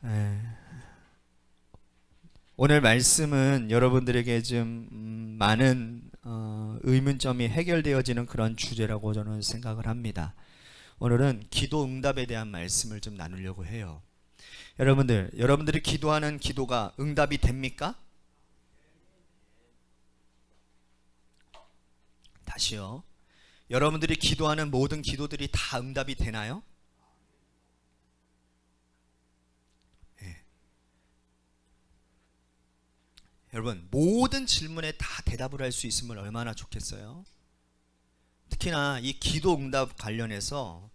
예. 오늘 말씀은 여러분들에게 좀 많은 의문점이 해결되어지는 그런 주제라고 저는 생각을 합니다. 오늘은 기도 응답에 대한 말씀을 좀 나누려고 해요. 여러분들이 기도하는 기도가 응답이 됩니까? 다시요. 여러분들이 기도하는 모든 기도들이 다 응답이 되나요? 예. 여러분, 모든 질문에 다 대답을 할 수 있으면 얼마나 좋겠어요? 특히나 이 기도 응답 관련해서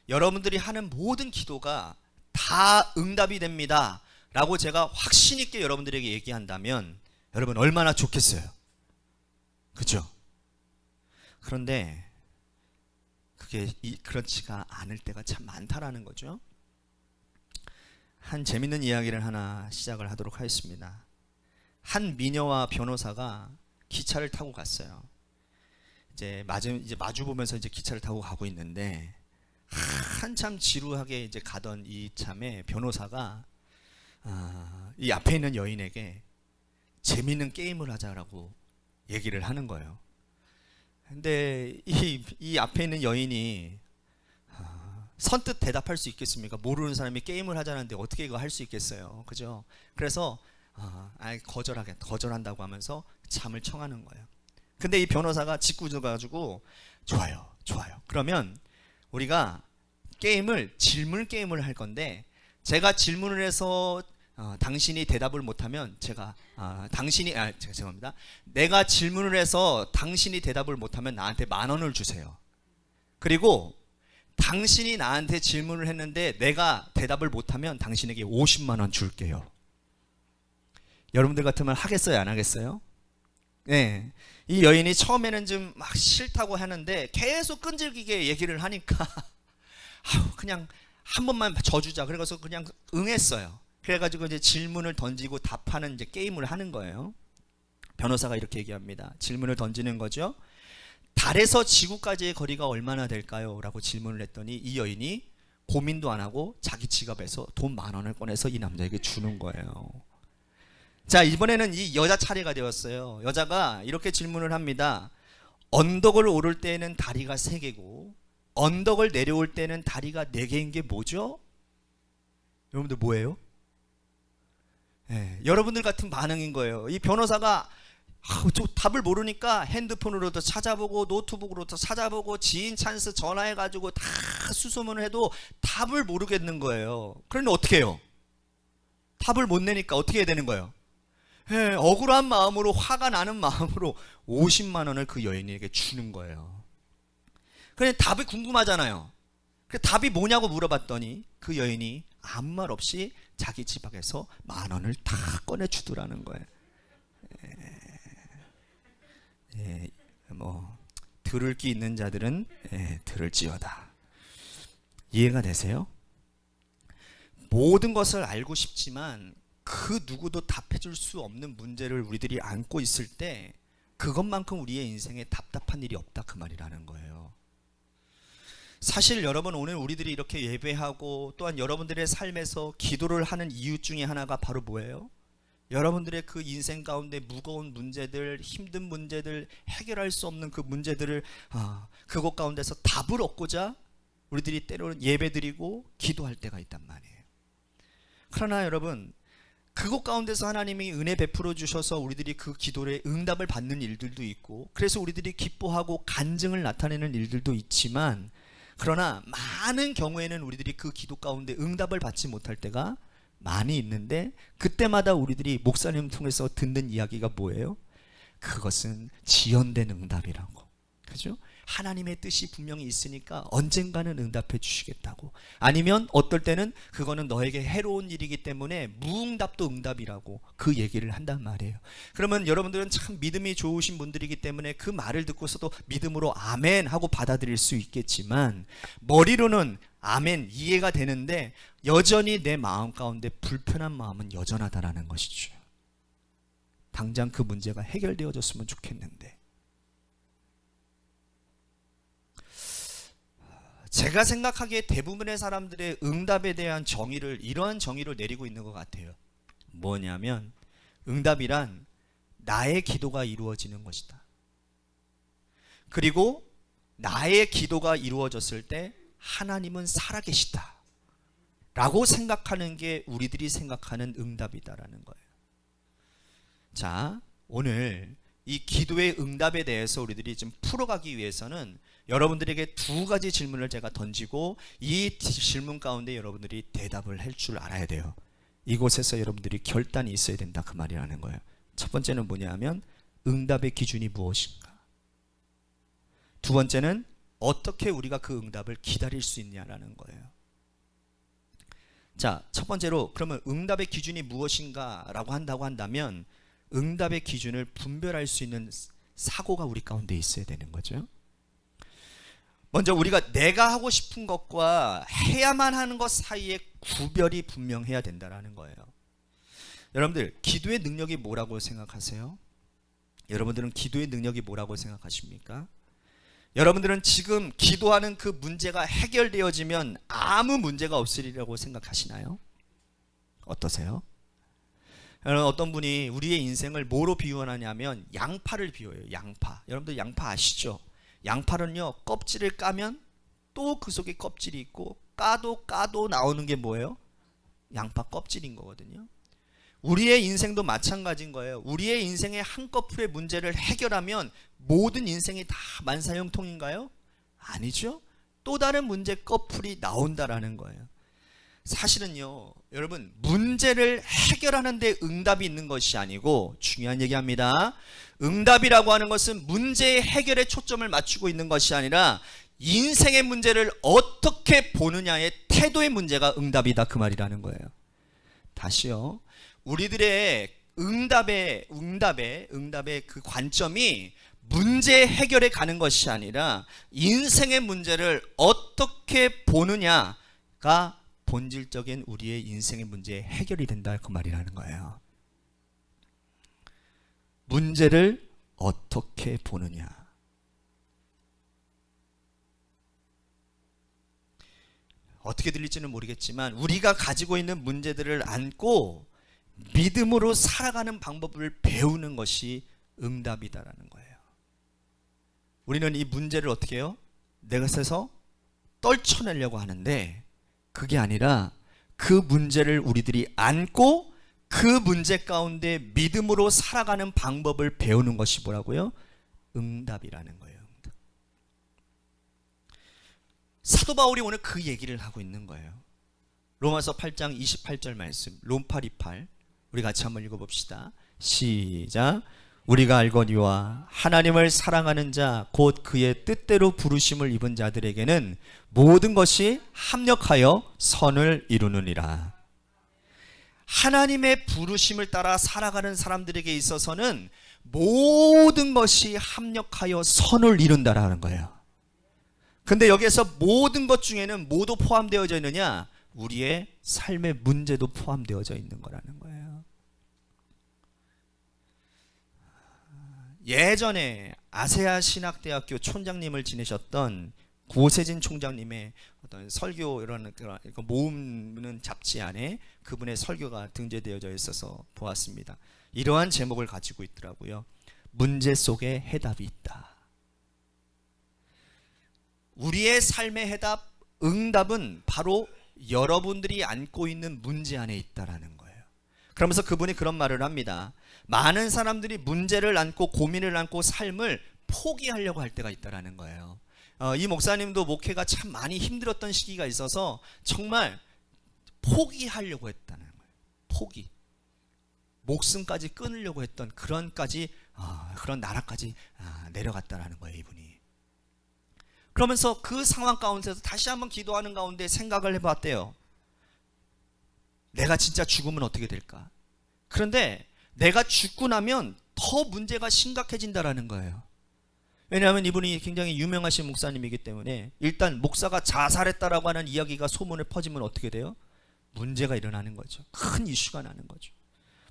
여러분들이 하는 모든 기도가 다 응답이 됩니다 라고 제가 확신 있게 여러분들에게 얘기한다면 여러분 얼마나 좋겠어요. 그죠? 그런데 그게 그렇지가 않을 때가 참 많다라는 거죠. 한 재밌는 이야기를 하나 시작을 하도록 하겠습니다. 한 미녀와 변호사가 기차를 타고 갔어요. 이제 마주 보면서 이제 기차를 타고 가고 있는데 한참 지루하게 이제 가던 이 참에 변호사가 이 앞에 있는 여인에게 재밌는 게임을 하자라고 얘기를 하는 거예요. 근데 이 앞에 있는 여인이 선뜻 대답할 수 있겠습니까? 모르는 사람이 게임을 하자는데 어떻게 이거 할 수 있겠어요? 그죠? 그래서 거절한다고 하면서 잠을 청하는 거예요. 근데 이 변호사가 짓궂어 가지고 좋아요. 그러면 우리가 질문 게임을 할 건데 제가 질문을 해서 당신이 대답을 못하면 죄송합니다. 내가 질문을 해서 당신이 대답을 못하면 나한테 10,000원을 주세요. 그리고 당신이 나한테 질문을 했는데 내가 대답을 못하면 당신에게 50만 원 줄게요. 여러분들 같으면 하겠어요, 안 하겠어요? 네. 이 여인이 처음에는 좀 막 싫다고 하는데 계속 끈질기게 얘기를 하니까 그냥 한 번만 져주자. 그래서 그냥 응했어요. 그래가지고 이제 질문을 던지고 답하는 이제 게임을 하는 거예요. 변호사가 이렇게 얘기합니다. 질문을 던지는 거죠. 달에서 지구까지의 거리가 얼마나 될까요? 라고 질문을 했더니 이 여인이 고민도 안 하고 자기 지갑에서 돈 10,000원을 꺼내서 이 남자에게 주는 거예요. 자, 이번에는 이 여자 차례가 되었어요. 여자가 이렇게 질문을 합니다. 언덕을 오를 때에는 다리가 3개고 언덕을 내려올 때는 다리가 4개인 게 뭐죠? 여러분들 뭐예요? 여러분들 같은 반응인 거예요. 이 변호사가 답을 모르니까 핸드폰으로도 찾아보고 노트북으로도 찾아보고 지인 찬스 전화해가지고 다 수소문을 해도 답을 모르겠는 거예요. 그런데 어떻게 해요? 답을 못 내니까 어떻게 해야 되는 거예요? 억울한 마음으로, 화가 나는 마음으로 50만 원을 그 여인에게 주는 거예요. 그런데 답이 궁금하잖아요. 그 답이 뭐냐고 물어봤더니 그 여인이 아무 말 없이 자기 지갑에서 10,000원을 다 꺼내주더라는 거예요. 들을 기 있는 자들은 들을지어다. 이해가 되세요? 모든 것을 알고 싶지만 그 누구도 답해줄 수 없는 문제를 우리들이 안고 있을 때 그것만큼 우리의 인생에 답답한 일이 없다 그 말이라는 거예요. 사실 여러분, 오늘 우리들이 이렇게 예배하고 또한 여러분들의 삶에서 기도를 하는 이유 중에 하나가 바로 뭐예요? 여러분들의 그 인생 가운데 무거운 문제들, 힘든 문제들, 해결할 수 없는 그 문제들을 그것 가운데서 답을 얻고자 우리들이 때로는 예배드리고 기도할 때가 있단 말이에요. 그러나 여러분, 그것 가운데서 하나님이 은혜 베풀어 주셔서 우리들이 그 기도에 응답을 받는 일들도 있고 그래서 우리들이 기뻐하고 간증을 나타내는 일들도 있지만 그러나 많은 경우에는 우리들이 그 기도 가운데 응답을 받지 못할 때가 많이 있는데 그때마다 우리들이 목사님 통해서 듣는 이야기가 뭐예요? 그것은 지연된 응답이라고. 그죠? 하나님의 뜻이 분명히 있으니까 언젠가는 응답해 주시겠다고. 아니면 어떨 때는 그거는 너에게 해로운 일이기 때문에 무응답도 응답이라고 그 얘기를 한단 말이에요. 그러면 여러분들은 참 믿음이 좋으신 분들이기 때문에 그 말을 듣고서도 믿음으로 아멘 하고 받아들일 수 있겠지만 머리로는 아멘 이해가 되는데 여전히 내 마음 가운데 불편한 마음은 여전하다라는 것이죠. 당장 그 문제가 해결되어졌으면 좋겠는데 제가 생각하기에 대부분의 사람들의 응답에 대한 정의를 이러한 정의로 내리고 있는 것 같아요. 뭐냐면 응답이란 나의 기도가 이루어지는 것이다. 그리고 나의 기도가 이루어졌을 때 하나님은 살아계시다 라고 생각하는 게 우리들이 생각하는 응답이다라는 거예요. 자, 오늘 이 기도의 응답에 대해서 우리들이 좀 풀어가기 위해서는 여러분들에게 두 가지 질문을 제가 던지고 이 질문 가운데 여러분들이 대답을 할 줄 알아야 돼요. 이곳에서 여러분들이 결단이 있어야 된다 그 말이라는 거예요. 첫 번째는 뭐냐면 응답의 기준이 무엇인가? 두 번째는 어떻게 우리가 그 응답을 기다릴 수 있냐라는 거예요. 자, 첫 번째로 그러면 응답의 기준이 무엇인가 라고 한다고 한다면 응답의 기준을 분별할 수 있는 사고가 우리 가운데 있어야 되는 거죠. 먼저 우리가 내가 하고 싶은 것과 해야만 하는 것 사이에 구별이 분명해야 된다는 거예요. 여러분들 기도의 능력이 뭐라고 생각하세요? 여러분들은 기도의 능력이 뭐라고 생각하십니까? 여러분들은 지금 기도하는 그 문제가 해결되어지면 아무 문제가 없으리라고 생각하시나요? 어떠세요? 여러분, 어떤 분이 우리의 인생을 뭐로 비유하냐면 양파를 비유해요. 양파. 여러분들 양파 아시죠? 양파는요, 껍질을 까면 또 그 속에 껍질이 있고 까도 나오는 게 뭐예요? 양파 껍질인 거거든요. 우리의 인생도 마찬가지인 거예요. 우리의 인생의 한꺼풀의 문제를 해결하면 모든 인생이 다 만사형통인가요? 아니죠. 또 다른 문제 꺼풀이 나온다라는 거예요. 사실은요, 여러분, 문제를 해결하는 데 응답이 있는 것이 아니고, 중요한 얘기합니다. 응답이라고 하는 것은 문제의 해결에 초점을 맞추고 있는 것이 아니라 인생의 문제를 어떻게 보느냐의 태도의 문제가 응답이다 그 말이라는 거예요. 다시요, 우리들의 응답의 그 관점이 문제 해결에 가는 것이 아니라 인생의 문제를 어떻게 보느냐가 본질적인 우리의 인생의 문제의 해결이 된다 그 말이라는 거예요. 문제를 어떻게 보느냐. 어떻게 들릴지는 모르겠지만 우리가 가지고 있는 문제들을 안고 믿음으로 살아가는 방법을 배우는 것이 응답이다라는 거예요. 우리는 이 문제를 어떻게 해요? 내 것에서 떨쳐내려고 하는데 그게 아니라 그 문제를 우리들이 안고 그 문제 가운데 믿음으로 살아가는 방법을 배우는 것이 뭐라고요? 응답이라는 거예요. 응답. 사도 바울이 오늘 그 얘기를 하고 있는 거예요. 로마서 8장 28절 말씀, 롬8 28 우리 같이 한번 읽어봅시다. 시작. 우리가 알거니와 하나님을 사랑하는 자 곧 그의 뜻대로 부르심을 입은 자들에게는 모든 것이 합력하여 선을 이루느니라. 하나님의 부르심을 따라 살아가는 사람들에게 있어서는 모든 것이 합력하여 선을 이룬다라는 거예요. 근데 여기에서 모든 것 중에는 뭐도 포함되어져 있느냐? 우리의 삶의 문제도 포함되어져 있는 거라는 거예요. 예전에 아세아 신학대학교 촌장님을 지내셨던 고세진 총장님의 어떤 설교 이런 모으는 잡지 안에 그분의 설교가 등재되어져 있어서 보았습니다. 이러한 제목을 가지고 있더라고요. 문제 속에 해답이 있다. 우리의 삶의 해답, 응답은 바로 여러분들이 안고 있는 문제 안에 있다라는 거예요. 그러면서 그분이 그런 말을 합니다. 많은 사람들이 문제를 안고 고민을 안고 삶을 포기하려고 할 때가 있다라는 거예요. 이 목사님도 목회가 참 많이 힘들었던 시기가 있어서 정말 포기하려고 했다는 거예요. 포기. 목숨까지 끊으려고 했던 그런 나라까지 내려갔다라는 거예요, 이분이. 그러면서 그 상황 가운데서 다시 한번 기도하는 가운데 생각을 해봤대요. 내가 진짜 죽으면 어떻게 될까? 그런데 내가 죽고 나면 더 문제가 심각해진다라는 거예요. 왜냐하면 이분이 굉장히 유명하신 목사님이기 때문에 일단 목사가 자살했다라고 하는 이야기가 소문에 퍼지면 어떻게 돼요? 문제가 일어나는 거죠. 큰 이슈가 나는 거죠.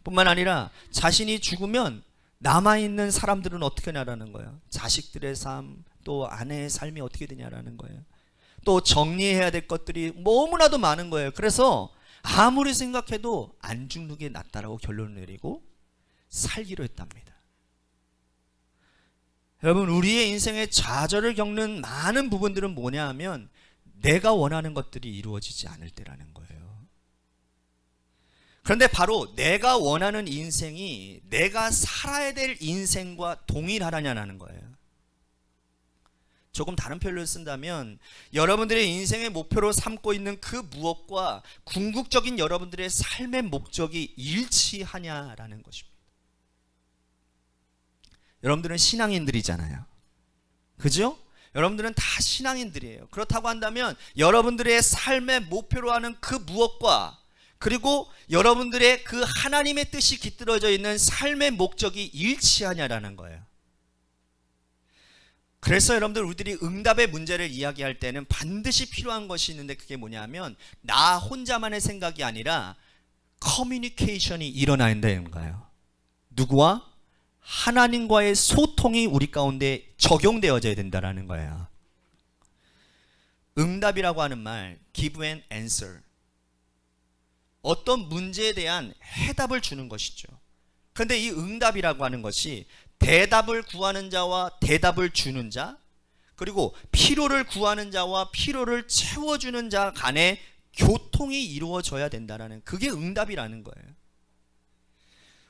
뿐만 아니라 자신이 죽으면 남아있는 사람들은 어떻게 나라는 거예요? 자식들의 삶, 또 아내의 삶이 어떻게 되냐라는 거예요. 또 정리해야 될 것들이 너무나도 많은 거예요. 그래서 아무리 생각해도 안 죽는 게 낫다라고 결론을 내리고 살기로 했답니다. 여러분, 우리의 인생에 좌절을 겪는 많은 부분들은 뭐냐 하면 내가 원하는 것들이 이루어지지 않을 때라는 거예요. 그런데 바로 내가 원하는 인생이 내가 살아야 될 인생과 동일하냐는 거예요. 조금 다른 표현을 쓴다면 여러분들의 인생의 목표로 삼고 있는 그 무엇과 궁극적인 여러분들의 삶의 목적이 일치하냐라는 것입니다. 여러분들은 신앙인들이잖아요. 그죠? 여러분들은 다 신앙인들이에요. 그렇다고 한다면 여러분들의 삶의 목표로 하는 그 무엇과 그리고 여러분들의 그 하나님의 뜻이 깃들어져 있는 삶의 목적이 일치하냐라는 거예요. 그래서 여러분들 우리들이 응답의 문제를 이야기할 때는 반드시 필요한 것이 있는데 그게 뭐냐면 나 혼자만의 생각이 아니라 커뮤니케이션이 일어나야 된다는 거예요. 누구와? 하나님과의 소통이 우리 가운데 적용되어져야 된다는 거예요. 응답이라고 하는 말, give and answer. 어떤 문제에 대한 해답을 주는 것이죠. 그런데 이 응답이라고 하는 것이 대답을 구하는 자와 대답을 주는 자, 그리고 필요를 구하는 자와 필요를 채워주는 자 간의 교통이 이루어져야 된다는 그게 응답이라는 거예요.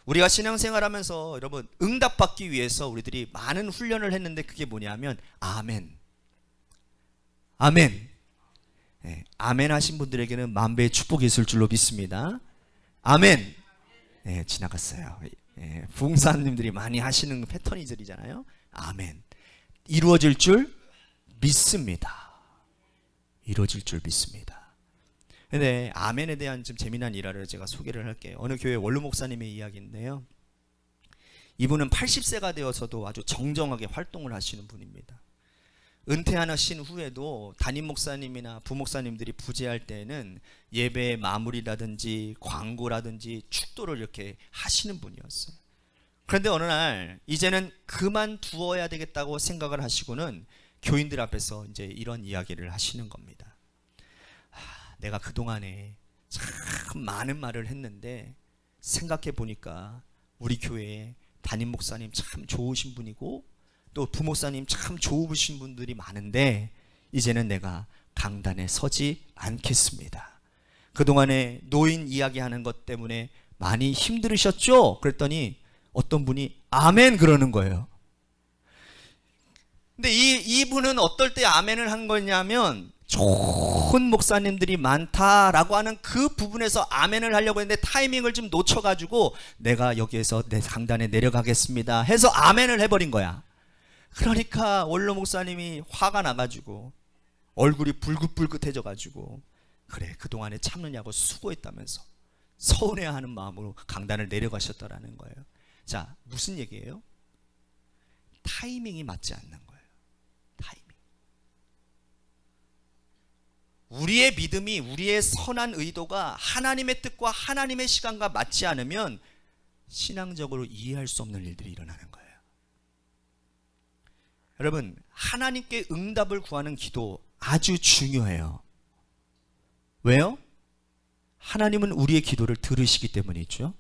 우리가 신앙생활하면서 여러분 응답받기 위해서 우리들이 많은 훈련을 했는데 그게 뭐냐면 아멘. 아멘. 네, 아멘 하신 분들에게는 만배의 축복이 있을 줄로 믿습니다. 아멘. 네, 지나갔어요. 네, 부흥사님들이 많이 하시는 패턴이들이잖아요. 아멘. 이루어질 줄 믿습니다. 이루어질 줄 믿습니다. 근데 아멘에 대한 좀 재미난 일화를 제가 소개를 할게요. 어느 교회 원로 목사님의 이야기인데요. 이분은 80세가 되어서도 아주 정정하게 활동을 하시는 분입니다. 은퇴하신 후에도 담임 목사님이나 부목사님들이 부재할 때는 예배의 마무리라든지 광고라든지 축도를 이렇게 하시는 분이었어요. 그런데 어느 날 이제는 그만두어야 되겠다고 생각을 하시고는 교인들 앞에서 이제 이런 이야기를 하시는 겁니다. 내가 그동안에 참 많은 말을 했는데 생각해 보니까 우리 교회에 담임 목사님 참 좋으신 분이고 또 부목사님 참 좋으신 분들이 많은데 이제는 내가 강단에 서지 않겠습니다. 그동안에 노인 이야기하는 것 때문에 많이 힘들으셨죠? 그랬더니 어떤 분이 아멘 그러는 거예요. 근데 이분은 어떨 때 아멘을 한 거냐면 좋은 목사님들이 많다라고 하는 그 부분에서 아멘을 하려고 했는데 타이밍을 좀 놓쳐가지고 내가 여기에서 내 강단에 내려가겠습니다 해서 아멘을 해버린 거야. 그러니까 원로 목사님이 화가 나가지고 얼굴이 붉긋붉긋해져가지고 그래 그동안에 참느냐고 수고했다면서 서운해하는 마음으로 강단을 내려가셨다라는 거예요. 자, 무슨 얘기예요? 타이밍이 맞지 않는 거예요. 타이밍. 우리의 믿음이 우리의 선한 의도가 하나님의 뜻과 하나님의 시간과 맞지 않으면 신앙적으로 이해할 수 없는 일들이 일어나는 거예요. 여러분, 하나님께 응답을 구하는 기도 아주 중요해요. 왜요? 하나님은 우리의 기도를 들으시기 때문이죠.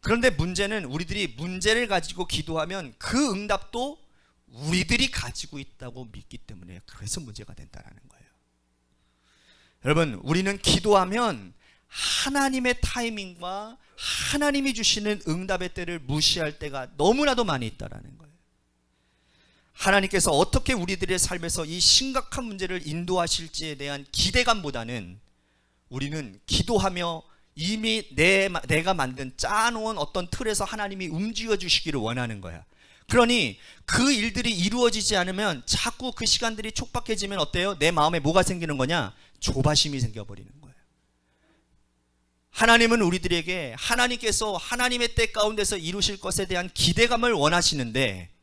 그런데 문제는 우리들이 문제를 가지고 기도하면 그 응답도 우리들이 가지고 있다고 믿기 때문에 그래서 문제가 된다는 거예요. 여러분, 우리는 기도하면 하나님의 타이밍과 하나님이 주시는 응답의 때를 무시할 때가 너무나도 많이 있다는 거예요. 하나님께서 어떻게 우리들의 삶에서 이 심각한 문제를 인도하실지에 대한 기대감보다는 우리는 기도하며 이미 내가 만든 짜놓은 어떤 틀에서 하나님이 움직여 주시기를 원하는 거야. 그러니 그 일들이 이루어지지 않으면 자꾸 그 시간들이 촉박해지면 어때요? 내 마음에 뭐가 생기는 거냐? 조바심이 생겨버리는 거예요. 하나님은 우리들에게 하나님께서 하나님의 때 가운데서 이루실 것에 대한 기대감을 원하시는데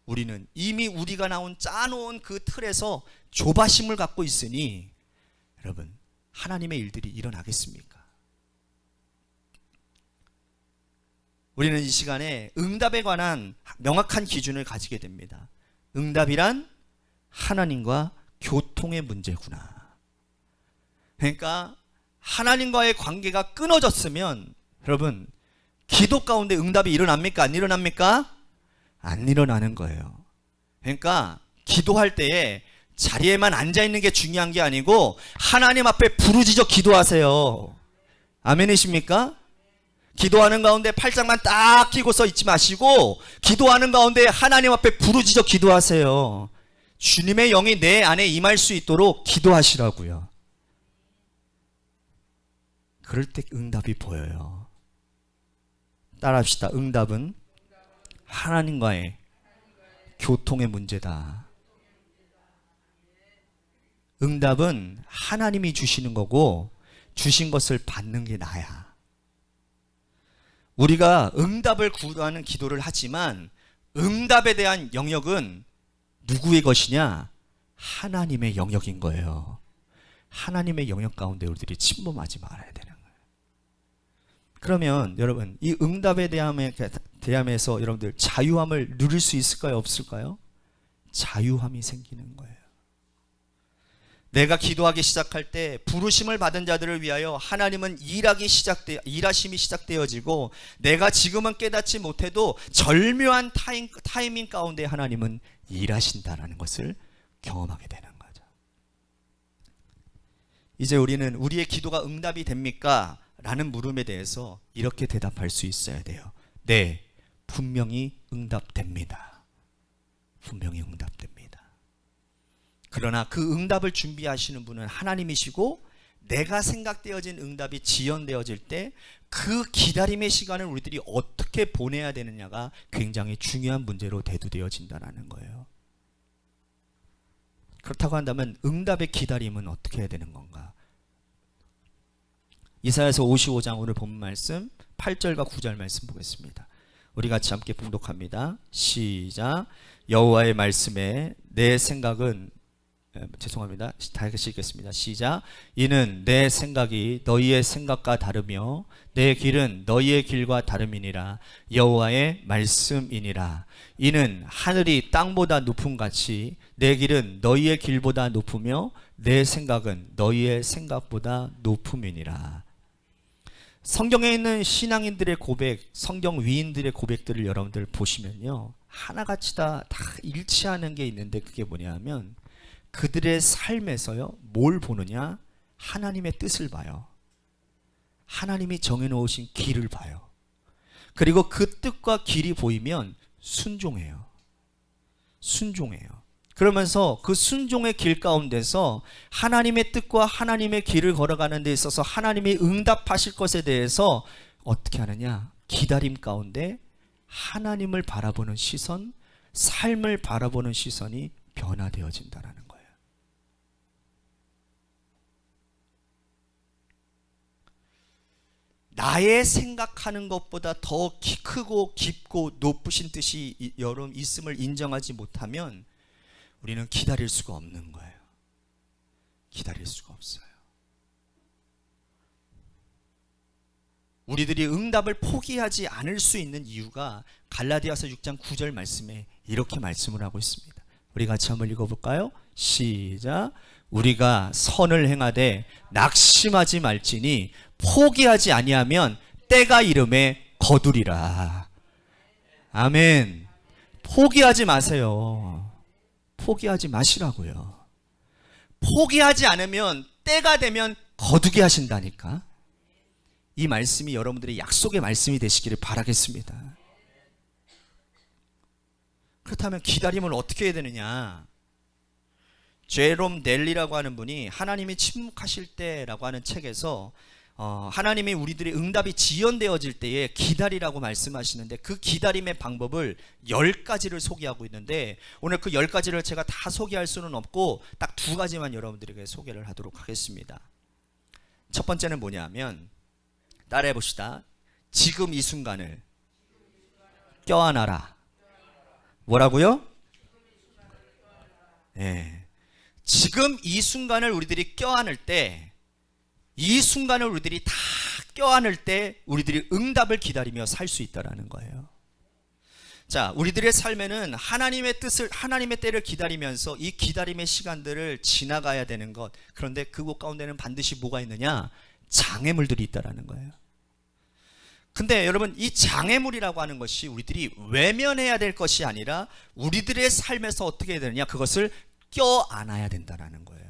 우리는 이미 우리가 짜놓은 그 틀에서 조바심을 갖고 있으니 여러분 하나님의 일들이 일어나겠습니까? 우리는 이 시간에 응답에 관한 명확한 기준을 가지게 됩니다. 응답이란 하나님과 교통의 문제구나. 그러니까 하나님과의 관계가 끊어졌으면 여러분 기도 가운데 응답이 일어납니까? 안 일어납니까? 안 일어나는 거예요. 그러니까 기도할 때에 자리에만 앉아있는 게 중요한 게 아니고 하나님 앞에 부르짖어 기도하세요. 아멘이십니까? 기도하는 가운데 팔짱만 딱 끼고서 있지 마시고 기도하는 가운데 하나님 앞에 부르짖어 기도하세요. 주님의 영이 내 안에 임할 수 있도록 기도하시라고요. 그럴 때 응답이 보여요. 따라합시다. 응답은 하나님과의 교통의 문제다. 응답은 하나님이 주시는 거고 주신 것을 받는 게 나야. 우리가 응답을 구하는 기도를 하지만 응답에 대한 영역은 누구의 것이냐? 하나님의 영역인 거예요. 하나님의 영역 가운데 우리들이 침범하지 말아야 되는 거예요. 그러면 여러분 이 응답에 대함에서 여러분들 자유함을 누릴 수 있을까요? 없을까요? 자유함이 생기는 거예요. 내가 기도하기 시작할 때 부르심을 받은 자들을 위하여 하나님은 일하심이 시작되어지고 내가 지금은 깨닫지 못해도 절묘한 타이밍 가운데 하나님은 일하신다라는 것을 경험하게 되는 거죠. 이제 우리는 우리의 기도가 응답이 됩니까? 라는 물음에 대해서 이렇게 대답할 수 있어야 돼요. 네, 분명히 응답됩니다. 분명히 응답됩니다. 그러나 그 응답을 준비하시는 분은 하나님이시고 내가 생각되어진 응답이 지연되어질 때 그 기다림의 시간을 우리들이 어떻게 보내야 되느냐가 굉장히 중요한 문제로 대두되어진다는 거예요. 그렇다고 한다면 응답의 기다림은 어떻게 해야 되는 건가? 이사야서 55장 오늘 본 말씀 8절과 9절 말씀 보겠습니다. 우리 같이 함께 봉독합니다. 시작. 여호와의 말씀에 내 생각은 죄송합니다. 다시 읽겠습니다. 시작. 이는 내 생각이 너희의 생각과 다르며 내 길은 너희의 길과 다름이니라. 여호와의 말씀이니라. 이는 하늘이 땅보다 높음같이 내 길은 너희의 길보다 높으며 내 생각은 너희의 생각보다 높음이니라. 성경에 있는 신앙인들의 고백, 성경 위인들의 고백들을 여러분들 보시면요, 하나같이 다 일치하는 게 있는데 그게 뭐냐 하면 그들의 삶에서요 뭘 보느냐? 하나님의 뜻을 봐요. 하나님이 정해놓으신 길을 봐요. 그리고 그 뜻과 길이 보이면 순종해요. 순종해요. 그러면서 그 순종의 길 가운데서 하나님의 뜻과 하나님의 길을 걸어가는 데 있어서 하나님이 응답하실 것에 대해서 어떻게 하느냐? 기다림 가운데 하나님을 바라보는 시선, 삶을 바라보는 시선이 변화되어진다는 거예요. 나의 생각하는 것보다 더 크고 깊고 높으신 뜻이 여러분 있음을 인정하지 못하면 우리는 기다릴 수가 없는 거예요. 기다릴 수가 없어요. 우리들이 응답을 포기하지 않을 수 있는 이유가 갈라디아서 6장 9절 말씀에 이렇게 말씀을 하고 있습니다. 우리 같이 한번 읽어볼까요? 시작. 우리가 선을 행하되 낙심하지 말지니 포기하지 아니하면 때가 이름에 거두리라. 아멘. 포기하지 마세요. 포기하지 마시라고요. 포기하지 않으면 때가 되면 거두게 하신다니까. 이 말씀이 여러분들의 약속의 말씀이 되시기를 바라겠습니다. 그렇다면 기다림을 어떻게 해야 되느냐? 제롬 넬리라고 하는 분이 하나님이 침묵하실 때라고 하는 책에서 하나님이 우리들의 응답이 지연되어질 때에 기다리라고 말씀하시는데 그 기다림의 방법을 10가지를 소개하고 있는데 오늘 그 10가지를 제가 다 소개할 수는 없고 딱 2가지만 여러분들에게 소개를 하도록 하겠습니다. 첫 번째는 뭐냐면 따라해 봅시다. 지금 이 순간을 껴안아라. 뭐라고요? 네. 지금 이 순간을 우리들이 껴안을 때, 이 순간을 우리들이 다 껴안을 때 우리들이 응답을 기다리며 살 수 있다라는 거예요. 자, 우리들의 삶에는 하나님의 뜻을, 하나님의 때를 기다리면서 이 기다림의 시간들을 지나가야 되는 것. 그런데 그곳 가운데는 반드시 뭐가 있느냐? 장애물들이 있다라는 거예요. 근데 여러분, 이 장애물이라고 하는 것이 우리들이 외면해야 될 것이 아니라 우리들의 삶에서 어떻게 해야 되느냐? 그것을 껴안아야 된다라는 거예요.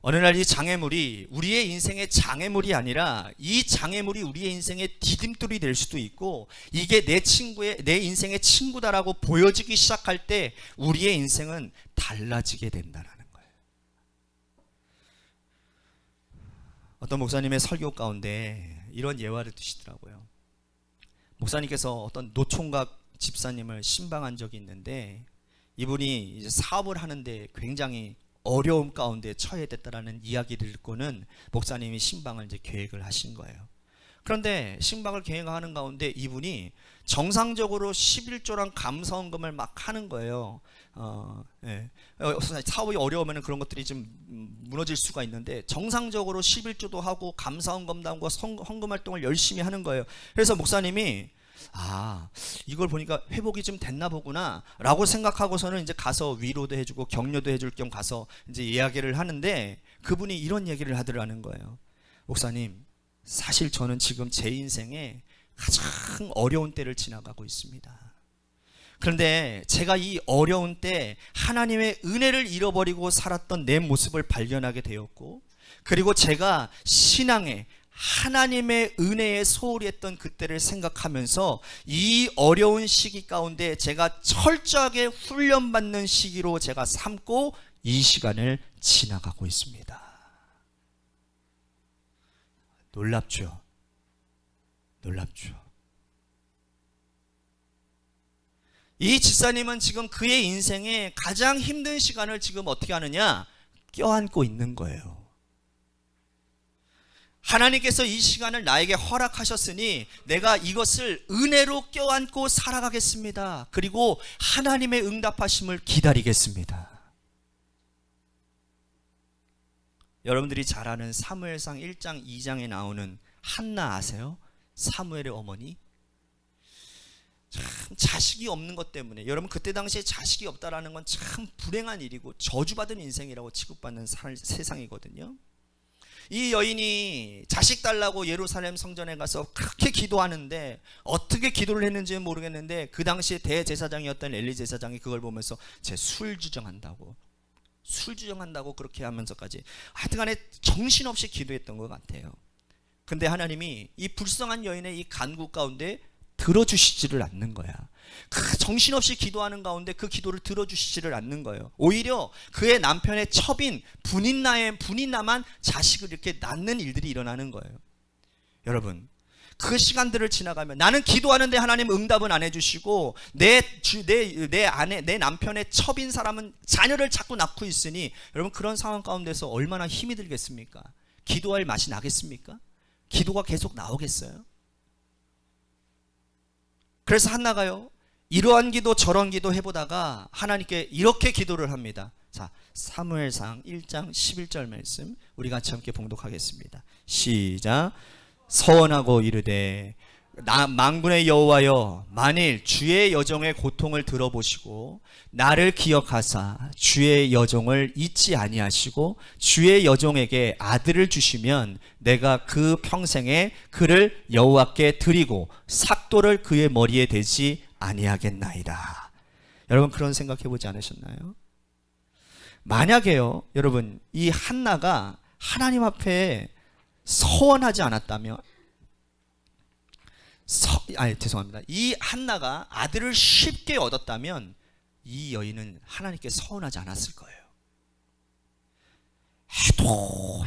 어느 날 이 장애물이 우리의 인생의 장애물이 아니라 이 장애물이 우리의 인생의 디딤돌이 될 수도 있고, 이게 내 인생의 친구다라고 보여지기 시작할 때 우리의 인생은 달라지게 된다는 거예요. 어떤 목사님의 설교 가운데 이런 예화를 드시더라고요. 목사님께서 어떤 노총각 집사님을 신방한 적이 있는데, 이분이 이제 사업을 하는데 굉장히 어려움 가운데 처해 됐다라는 이야기를 듣고는 목사님이 신방을 이제 계획을 하신 거예요. 그런데 신방을 계획하는 가운데 이분이 정상적으로 11조랑 감사헌금을 막 하는 거예요. 사업이 어려우면 그런 것들이 좀 무너질 수가 있는데, 정상적으로 11조도 하고 감사헌금도 하고 헌금 활동을 열심히 하는 거예요. 그래서 목사님이 이걸 보니까 회복이 좀 됐나 보구나 라고 생각하고서는 이제 가서 위로도 해주고 격려도 해줄 겸 가서 이제 이야기를 하는데, 그분이 이런 얘기를 하더라는 거예요. 목사님, 사실 저는 지금 제 인생에 가장 어려운 때를 지나가고 있습니다. 그런데 제가 이 어려운 때 하나님의 은혜를 잃어버리고 살았던 내 모습을 발견하게 되었고, 그리고 제가 신앙에 하나님의 은혜에 소홀히 했던 그때를 생각하면서 이 어려운 시기 가운데 제가 철저하게 훈련받는 시기로 제가 삼고 이 시간을 지나가고 있습니다. 놀랍죠? 놀랍죠? 이 집사님은 지금 그의 인생에 가장 힘든 시간을 지금 어떻게 하느냐? 껴안고 있는 거예요. 하나님께서 이 시간을 나에게 허락하셨으니 내가 이것을 은혜로 껴안고 살아가겠습니다. 그리고 하나님의 응답하심을 기다리겠습니다. 여러분들이 잘 아는 사무엘상 1장 2장에 나오는 한나 아세요? 사무엘의 어머니. 참 자식이 없는 것 때문에, 여러분 그때 당시에 자식이 없다라는 건 참 불행한 일이고 저주받은 인생이라고 취급받는 세상이거든요. 이 여인이 자식 달라고 예루살렘 성전에 가서 그렇게 기도하는데, 어떻게 기도를 했는지는 모르겠는데 그 당시에 대제사장이었던 엘리 제사장이 그걸 보면서 제 술 주정한다고 그렇게 하면서까지 하여튼간에 정신없이 기도했던 것 같아요. 근데 하나님이 이 불쌍한 여인의 이 간구 가운데 들어주시지를 않는 거야. 그 정신없이 기도하는 가운데 그 기도를 들어주시지를 않는 거예요. 오히려 그의 남편의 첩인 분인나만 자식을 이렇게 낳는 일들이 일어나는 거예요. 여러분, 그 시간들을 지나가면 나는 기도하는데 하나님 응답은 안 해주시고 내 남편의 첩인 사람은 자녀를 자꾸 낳고 있으니, 여러분 그런 상황 가운데서 얼마나 힘이 들겠습니까? 기도할 맛이 나겠습니까? 기도가 계속 나오겠어요? 그래서 한나가요, 이러한 기도 저런 기도 해보다가 하나님께 이렇게 기도를 합니다. 자, 사무엘상 1장 11절 말씀 우리 같이 함께 봉독하겠습니다. 시작. 서원하고 이르되 만군의 여호와여, 만일 주의 여종의 고통을 들어보시고 나를 기억하사 주의 여종을 잊지 아니하시고 주의 여종에게 아들을 주시면 내가 그 평생에 그를 여호와께 드리고 삭도를 그의 머리에 대지 아니하겠나이다. 여러분 그런 생각해 보지 않으셨나요? 만약에요, 여러분 이 한나가 하나님 앞에 서원하지 않았다면, 이 한나가 아들을 쉽게 얻었다면 이 여인은 하나님께 서원하지 않았을 거예요.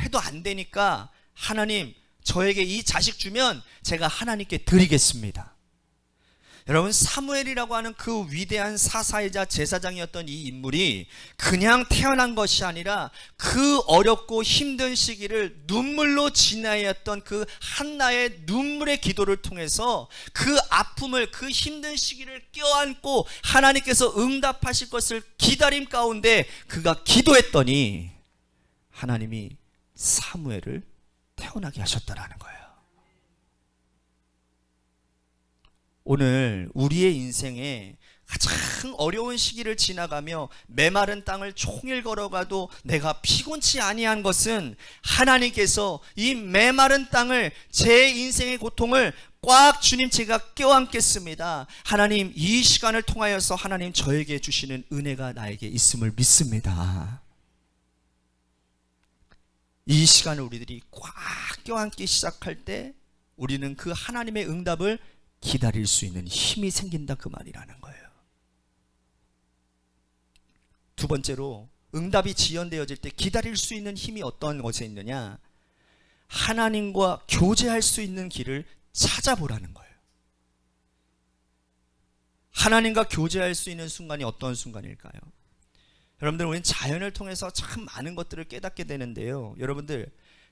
해도 안 되니까 하나님 저에게 이 자식 주면 제가 하나님께 드리겠습니다. 여러분 사무엘이라고 하는 그 위대한 사사이자 제사장이었던 이 인물이 그냥 태어난 것이 아니라 그 어렵고 힘든 시기를 눈물로 지나야 했던 그 한나의 눈물의 기도를 통해서 그 아픔을, 그 힘든 시기를 껴안고 하나님께서 응답하실 것을 기다림 가운데 그가 기도했더니 하나님이 사무엘을 태어나게 하셨다라는 거예요. 오늘 우리의 인생에 가장 어려운 시기를 지나가며 메마른 땅을 종일 걸어가도 내가 피곤치 아니한 것은 하나님께서 이 메마른 땅을, 제 인생의 고통을 꽉 주님 제가 껴안겠습니다. 하나님, 이 시간을 통하여서 하나님 저에게 주시는 은혜가 나에게 있음을 믿습니다. 이 시간을 우리들이 꽉 껴안기 시작할 때 우리는 그 하나님의 응답을 기다릴 수 있는 힘이 생긴다, 그 말이라는 거예요. 두 번째로, 응답이 지연되어질 때 기다릴 수 있는 힘이 어떤 것에 있느냐? 하나님과 교제할 수 있는 길을 찾아보라는 거예요. 하나님과 교제할 수 있는 순간이 어떤 순간일까요? 여러분들, 우리는 자연을 통해서 참 많은 것들을 깨닫게 되는데요. 여러분들,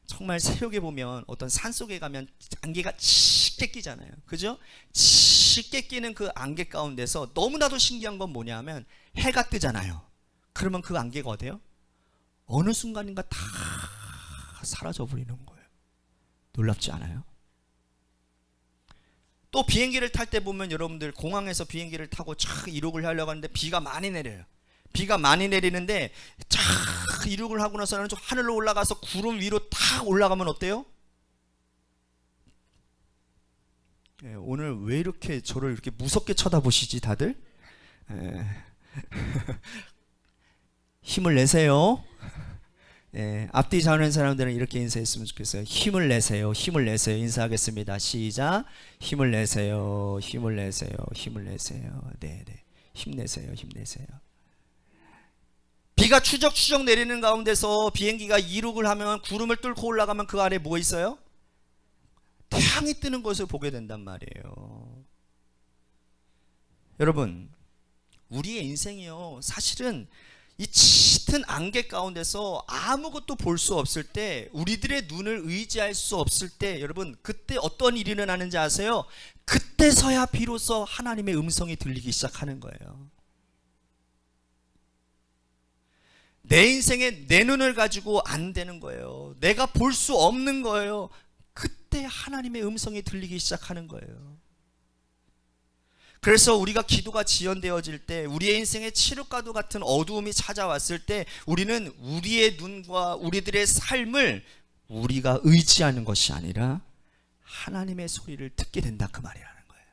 정말 새벽에 보면 어떤 산속에 가면 안개가 짙게 끼잖아요. 그죠? 짙게 끼는 그 안개 가운데서 너무나도 신기한 건 뭐냐면 해가 뜨잖아요. 그러면 그 안개가 어때요? 어느 순간인가 다 사라져 버리는 거예요. 놀랍지 않아요? 또 비행기를 탈 때 보면 여러분들, 공항에서 비행기를 타고 쫙 이륙을 하려고 하는데 비가 많이 내려요. 비가 많이 내리는데 쫙 이륙을 하고 나서는 좀 하늘로 올라가서 구름 위로 탁 올라가면 어때요? 오늘 왜 이렇게 저를 이렇게 무섭게 쳐다보시지 다들? 힘을 내세요. 앞뒤 자는 사람들은 이렇게 인사했으면 좋겠어요. 힘을 내세요. 힘을 내세요. 인사하겠습니다. 시작. 힘을 내세요. 힘을 내세요. 힘을 내세요. 네. 힘내세요. 힘내세요. 비가 추적추적 내리는 가운데서 비행기가 이륙을 하면, 구름을 뚫고 올라가면 그 아래 뭐 있어요? 태양이 뜨는 것을 보게 된단 말이에요. 여러분, 우리의 인생이요, 사실은 이 짙은 안개 가운데서 아무것도 볼 수 없을 때, 우리들의 눈을 의지할 수 없을 때, 여러분, 그때 어떤 일이 일어나는지 아세요? 그때서야 비로소 하나님의 음성이 들리기 시작하는 거예요. 내 인생에 내 눈을 가지고 안 되는 거예요. 내가 볼 수 없는 거예요. 그때 하나님의 음성이 들리기 시작하는 거예요. 그래서 우리가 기도가 지연되어질 때, 우리의 인생에 칠흑과도 같은 어두움이 찾아왔을 때, 우리는 우리의 눈과 우리들의 삶을 우리가 의지하는 것이 아니라 하나님의 소리를 듣게 된다, 그 말이라는 거예요.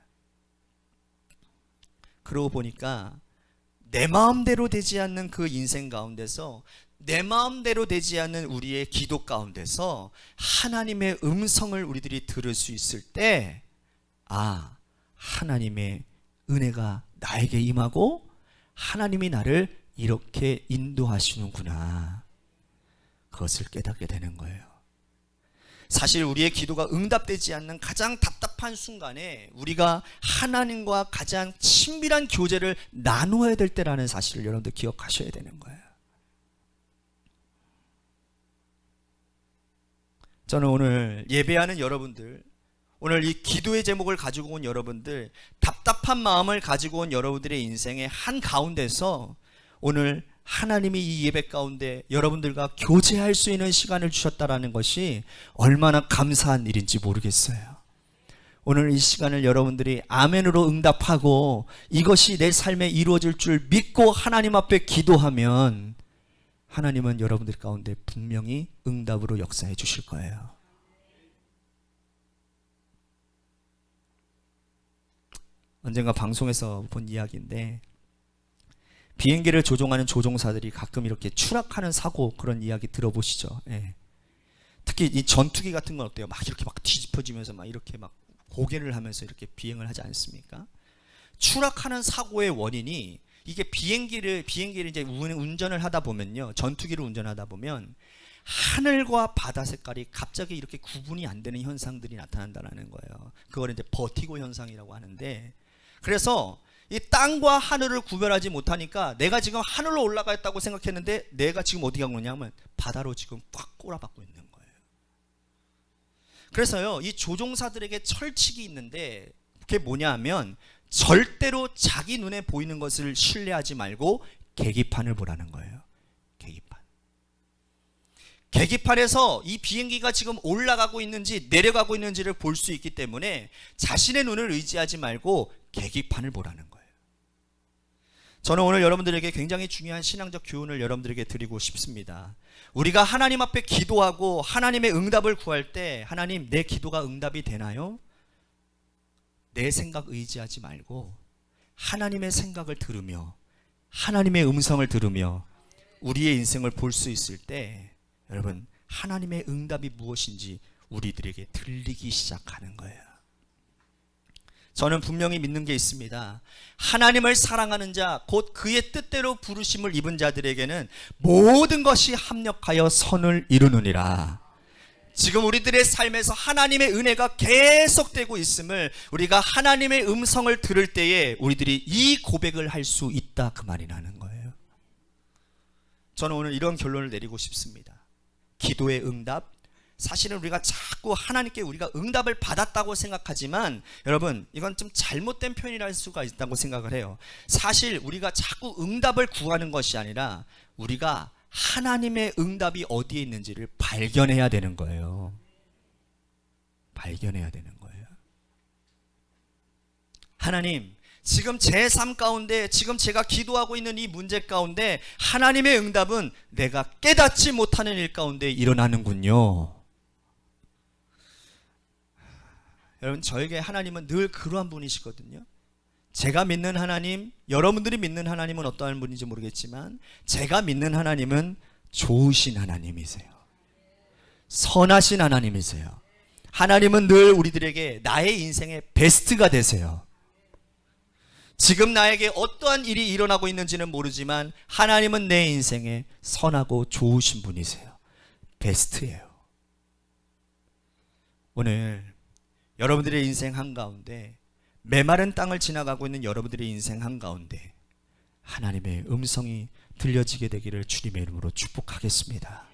그러고 보니까 내 마음대로 되지 않는 그 인생 가운데서, 내 마음대로 되지 않는 우리의 기도 가운데서 하나님의 음성을 우리들이 들을 수 있을 때, 하나님의 은혜가 나에게 임하고 하나님이 나를 이렇게 인도하시는구나, 그것을 깨닫게 되는 거예요. 사실 우리의 기도가 응답되지 않는 가장 답답한 순간에 우리가 하나님과 가장 친밀한 교제를 나누어야 될 때라는 사실을 여러분들 기억하셔야 되는 거예요. 저는 오늘 예배하는 여러분들, 오늘 이 기도의 제목을 가지고 온 여러분들, 답답한 마음을 가지고 온 여러분들의 인생의 한 가운데서 오늘 하나님이 이 예배 가운데 여러분들과 교제할 수 있는 시간을 주셨다라는 것이 얼마나 감사한 일인지 모르겠어요. 오늘 이 시간을 여러분들이 아멘으로 응답하고 이것이 내 삶에 이루어질 줄 믿고 하나님 앞에 기도하면 하나님은 여러분들 가운데 분명히 응답으로 역사해 주실 거예요. 언젠가 방송에서 본 이야기인데, 비행기를 조종하는 조종사들이 가끔 이렇게 추락하는 사고, 그런 이야기 들어보시죠? 특히 이 전투기 같은 건 어때요? 막 이렇게 막 뒤집어지면서 막 이렇게 막 고개를 하면서 이렇게 비행을 하지 않습니까? 추락하는 사고의 원인이, 이게 비행기를 이제 운전을 하다 보면요, 전투기를 운전하다 보면 하늘과 바다 색깔이 갑자기 이렇게 구분이 안 되는 현상들이 나타난다는 거예요. 그걸 이제 버티고 현상이라고 하는데, 그래서 이 땅과 하늘을 구별하지 못하니까 내가 지금 하늘로 올라가 있다고 생각했는데 내가 지금 어디 가고 있냐면 바다로 지금 꽉 꼬라박고 있는 거예요. 그래서요, 이 조종사들에게 철칙이 있는데, 그게 뭐냐 하면 절대로 자기 눈에 보이는 것을 신뢰하지 말고 계기판을 보라는 거예요. 계기판에서 이 비행기가 지금 올라가고 있는지 내려가고 있는지를 볼 수 있기 때문에 자신의 눈을 의지하지 말고 계기판을 보라는 거예요. 저는 오늘 여러분들에게 굉장히 중요한 신앙적 교훈을 여러분들에게 드리고 싶습니다. 우리가 하나님 앞에 기도하고 하나님의 응답을 구할 때 하나님 내 기도가 응답이 되나요? 내 생각 의지하지 말고 하나님의 생각을 들으며 하나님의 음성을 들으며 우리의 인생을 볼 수 있을 때 여러분 하나님의 응답이 무엇인지 우리들에게 들리기 시작하는 거예요. 저는 분명히 믿는 게 있습니다. 하나님을 사랑하는 자, 곧 그의 뜻대로 부르심을 입은 자들에게는 모든 것이 합력하여 선을 이루느니라. 지금 우리들의 삶에서 하나님의 은혜가 계속되고 있음을 우리가 하나님의 음성을 들을 때에 우리들이 이 고백을 할 수 있다, 그 말이라는 거예요. 저는 오늘 이런 결론을 내리고 싶습니다. 기도의 응답, 사실은 우리가 자꾸 하나님께 우리가 응답을 받았다고 생각하지만 여러분 이건 좀 잘못된 표현이랄 수가 있다고 생각을 해요. 사실 우리가 자꾸 응답을 구하는 것이 아니라 우리가 하나님의 응답이 어디에 있는지를 발견해야 되는 거예요. 발견해야 되는 거예요. 하나님, 지금 제 삶 가운데 지금 제가 기도하고 있는 이 문제 가운데 하나님의 응답은 내가 깨닫지 못하는 일 가운데 일어나는군요. 여러분 저에게 하나님은 늘 그러한 분이시거든요. 제가 믿는 하나님, 여러분들이 믿는 하나님은 어떠한 분인지 모르겠지만 제가 믿는 하나님은 좋으신 하나님이세요. 선하신 하나님이세요. 하나님은 늘 우리들에게 나의 인생의 베스트가 되세요. 지금 나에게 어떠한 일이 일어나고 있는지는 모르지만 하나님은 내 인생에 선하고 좋으신 분이세요. 베스트예요. 오늘 여러분들의 인생 한가운데 메마른 땅을 지나가고 있는 여러분들의 인생 한가운데 하나님의 음성이 들려지게 되기를 주님의 이름으로 축복하겠습니다.